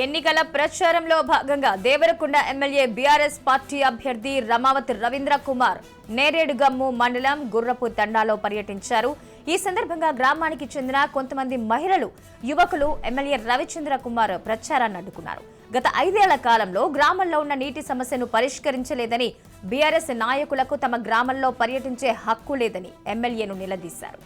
ఎన్నికల ప్రచారంలో భాగంగా దేవరకొండ ఎమ్మెల్యే బీఆర్ఎస్ పార్టీ అభ్యర్థి రమావతి రవీంద్ర కుమార్ నేరేడుగమ్ము మండలం గుర్రపు తండాలో పర్యటించారు. ఈ సందర్భంగా గ్రామానికి చెందిన కొంతమంది మహిళలు, యువకులు ఎమ్మెల్యే రవిచంద్ర కుమార్ ప్రచారాన్ని అడ్డుకున్నారు. గత 5 ఏళ్ల కాలంలో గ్రామంలో ఉన్న నీటి సమస్యను పరిష్కరించలేదని, బీఆర్ఎస్ నాయకులకు తమ గ్రామంలో పర్యటించే హక్కు లేదని ఎమ్మెల్యేను నిలదీశారు.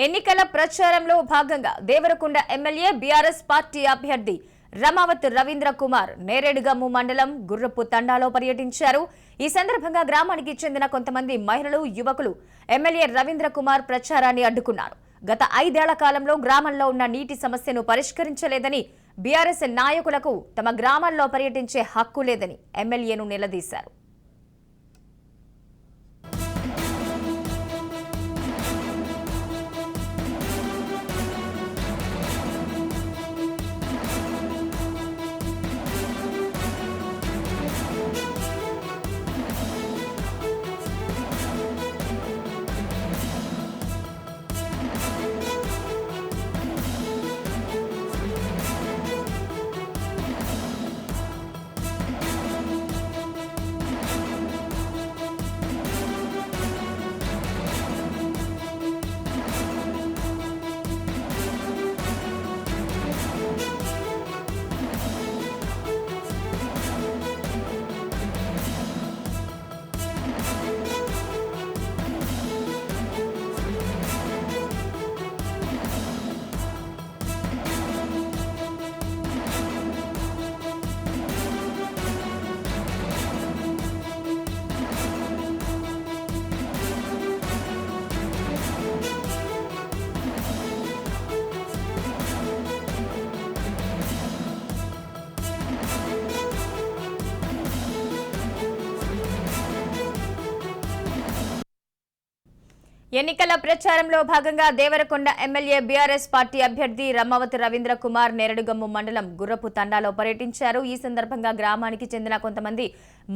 ఎన్నికల ప్రచారంలో భాగంగా దేవరకొండ ఎమ్మెల్యే బీఆర్ఎస్ పార్టీ అభ్యర్థి రమావతి రవీంద్ర కుమార్ నేరేడుగమ్ము మండలం గుర్రపు తండాలో పర్యటించారు. ఈ సందర్భంగా గ్రామానికి చెందిన కొంతమంది మహిళలు, యువకులు ఎమ్మెల్యే రవీంద్ర కుమార్ ప్రచారాన్ని అడ్డుకున్నారు. గత 5 ఏళ్ల కాలంలో గ్రామంలో ఉన్న నీటి సమస్యను పరిష్కరించలేదని, బీఆర్ఎస్ నాయకులకు తమ గ్రామాల్లో పర్యటించే హక్కు లేదని ఎమ్మెల్యేను నిలదీశారు. ఎన్నికల ప్రచారంలో భాగంగా దేవరకొండ ఎమ్మెల్యే బీఆర్ఎస్ పార్టీ అభ్యర్థి రమావతి రవీంద్ర కుమార్ నేరేడుగమ్ము మండలం గుర్రపు తండాలో పర్యటించారు. ఈ సందర్భంగా గ్రామానికి చెందిన కొంతమంది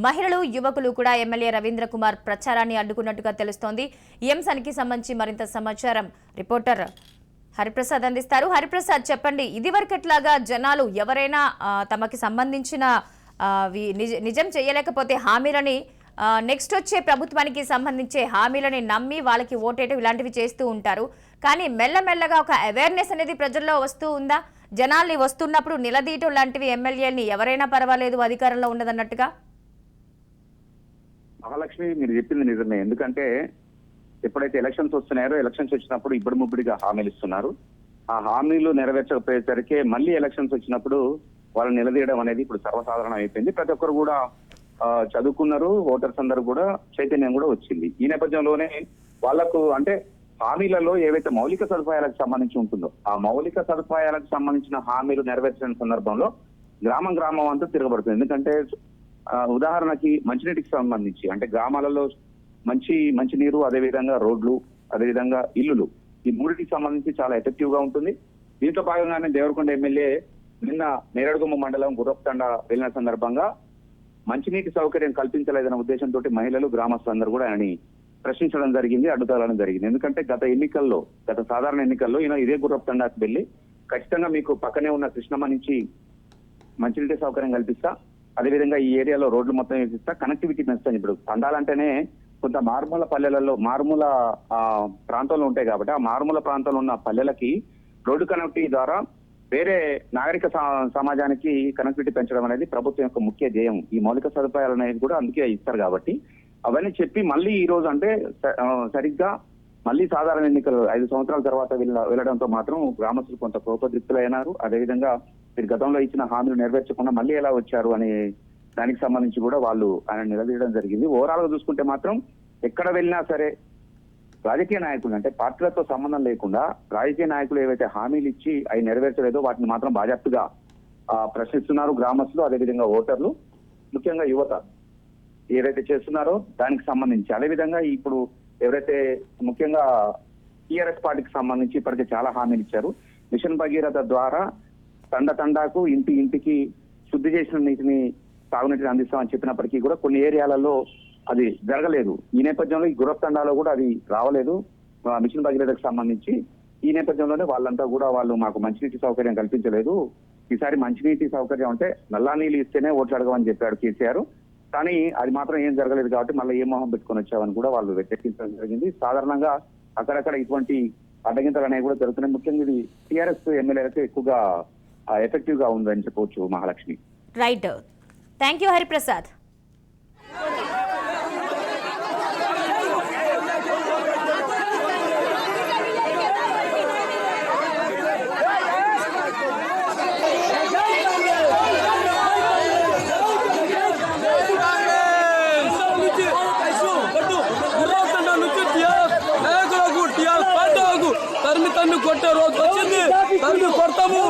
మహిళలు, యువకులు కూడా ఎమ్మెల్యే రవీంద్ర కుమార్ ప్రచారాన్ని అడ్డుకున్నట్టుగా తెలుస్తోంది. ఈ అంశానికి సంబంధించి మరింత సమాచారం రిపోర్టర్ హరిప్రసాద్ అందిస్తారు. హరిప్రసాద్, చెప్పండి, ఇదివరకట్లాగా జనాలు ఎవరైనా తమకి సంబంధించిన నిజం చేయలేకపోతే హామీలని నెక్స్ట్ వచ్చే ప్రభుత్వానికి సంబంధించే హామీలని నమ్మి వాళ్ళకి ఓటేయడం ఇలాంటివి చేస్తూ ఉంటారు. కానీ మెల్లమెల్లగా ఒక అవేర్నెస్ అనేది ప్రజల్లో వస్తూ ఉందా? జనాల్ని వస్తున్నప్పుడు నిలదీయటం లాంటివి ఎమ్మెల్యేని ఎవరైనా పర్వాలేదు అధికారంలో ఉండదన్నట్టుగా? మహాలక్ష్మి, మీరు చెప్పింది నిజమే. ఎందుకంటే ఎప్పుడైతే ఎలక్షన్స్ వస్తున్నారో, ఎలక్షన్స్ వచ్చినప్పుడు ఇప్పుడు ముబ్బడిగా హామీలు ఇస్తున్నారు. ఆ హామీలు నెరవేర్చకపోయేసరికి మళ్ళీ ఎలక్షన్స్ వచ్చినప్పుడు వాళ్ళని నిలదీయడం అనేది ఇప్పుడు సర్వసాధారణం అయిపోయింది. ప్రతి ఒక్కరు కూడా చదువుకున్నారు, ఓటర్స్ అందరూ కూడా చైతన్యం కూడా వచ్చింది. ఈ నేపథ్యంలోనే వాళ్లకు అంటే హామీలలో ఏవైతే మౌలిక సదుపాయాలకు సంబంధించి ఉంటుందో ఆ మౌలిక సదుపాయాలకు సంబంధించిన హామీలు నెరవేర్చిన సందర్భంలో గ్రామం అంతా తిరగబడుతుంది. ఎందుకంటే ఉదాహరణకి మంచినీటికి సంబంధించి అంటే గ్రామాలలో మంచినీరు, అదేవిధంగా రోడ్లు, అదేవిధంగా ఇల్లులు, ఈ మూడింటికి సంబంధించి చాలా ఎఫెక్టివ్ గా ఉంటుంది. దీంట్లో భాగంగానే దేవరకొండ ఎమ్మెల్యే నిన్న నేరేడుగమ్మ మండలం గుర్రపు తండా వెళ్లిన సందర్భంగా మంచినీటి సౌకర్యం కల్పించలేదన్న ఉద్దేశంతో మహిళలు, గ్రామస్తులందరూ కూడా ఆయనని ప్రశ్నించడం జరిగింది, అడ్డుతగలడం జరిగింది. ఎందుకంటే గత సాధారణ ఎన్నికల్లో ఈయన ఇదే గుర్రపు తండాకు వెళ్లి ఖచ్చితంగా మీకు పక్కనే ఉన్న కృష్ణమ్మ నుంచి మంచినీటి సౌకర్యం కల్పిస్తా, అదేవిధంగా ఈ ఏరియాలో రోడ్లు మొత్తం వేసిస్తా, కనెక్టివిటీ పెంచుతాను. ఇప్పుడు తండాలంటేనే కొంత మారుమూల పల్లెలలో, మారుమూల ప్రాంతంలో ఉంటాయి కాబట్టి ఆ మారుమూల ప్రాంతంలో ఉన్న పల్లెలకి రోడ్డు కనెక్టివిటీ ద్వారా వేరే నాగరిక సమాజానికి కనెక్టివిటీ పెంచడం అనేది ప్రభుత్వం యొక్క ముఖ్య ధ్యేయం. ఈ మౌలిక సదుపాయాలు అనేది కూడా అందుకే ఇస్తారు కాబట్టి అవన్నీ చెప్పి మళ్ళీ ఈ రోజు అంటే సరిగ్గా మళ్ళీ సాధారణ ఎన్నికలు 5 సంవత్సరాల తర్వాత వెళ్ళడంతో మాత్రం గ్రామస్తులు కొంత కోపదృప్తులైనారు. అదేవిధంగా మీరు గతంలో ఇచ్చిన హామీలు నెరవేర్చకుండా మళ్ళీ ఎలా వచ్చారు అనే దానికి సంబంధించి కూడా వాళ్ళు ఆయన నిలదీయడం జరిగింది. ఓవరాల్ గా చూసుకుంటే మాత్రం ఎక్కడ వెళ్ళినా సరే రాజకీయ నాయకులు అంటే పార్టీలతో సంబంధం లేకుండా రాజకీయ నాయకులు ఏవైతే హామీలు ఇచ్చి అవి నెరవేర్చలేదో వాటిని మాత్రం బాజాప్తుగా ప్రశ్నిస్తున్నారు గ్రామస్తులు, అదేవిధంగా ఓటర్లు, ముఖ్యంగా యువత ఏదైతే చేస్తున్నారో దానికి సంబంధించి. అదేవిధంగా ఇప్పుడు ఎవరైతే ముఖ్యంగా టీఆర్ఎస్ పార్టీకి సంబంధించి ఇప్పటికే చాలా హామీలు ఇచ్చారు. మిషన్ భగీరథ ద్వారా తండాకు ఇంటికి శుద్ధి చేసిన నీటిని తాగునీటిని అందిస్తామని చెప్పినప్పటికీ కూడా కొన్ని ఏరియాలలో అది జరగలేదు. ఈ నేపథ్యంలో ఈ గుర్రపు తండాలో కూడా అది రావలేదు మిషన్ భగీరథకు సంబంధించి. ఈ నేపథ్యంలోనే వాళ్ళంతా కూడా వాళ్ళు మాకు మంచినీటి సౌకర్యం కల్పించలేదు, ఈసారి మంచినీటి సౌకర్యం అంటే నల్లా నీళ్ళు ఇస్తేనే ఓట్లు అడగమని చెప్పాడు కేసీఆర్, కానీ అది మాత్రం ఏం జరగలేదు కాబట్టి మళ్ళీ ఏ మొహం పెట్టుకొని వచ్చామని కూడా వాళ్ళు వ్యతిరేకించడం జరిగింది. సాధారణంగా అక్కడక్కడ ఇటువంటి అడ్డగింతలు అనేవి కూడా జరుగుతున్నాయి. ముఖ్యంగా ఇది టీఆర్ఎస్ ఎమ్మెల్యేలకు ఎక్కువగా ఎఫెక్టివ్ గా ఉందని చెప్పవచ్చు Mahalakshmi. Right, thank you Hariprasad. తరిమి కొట్టే రోజు వచ్చింది, తరిమి కొడతాము.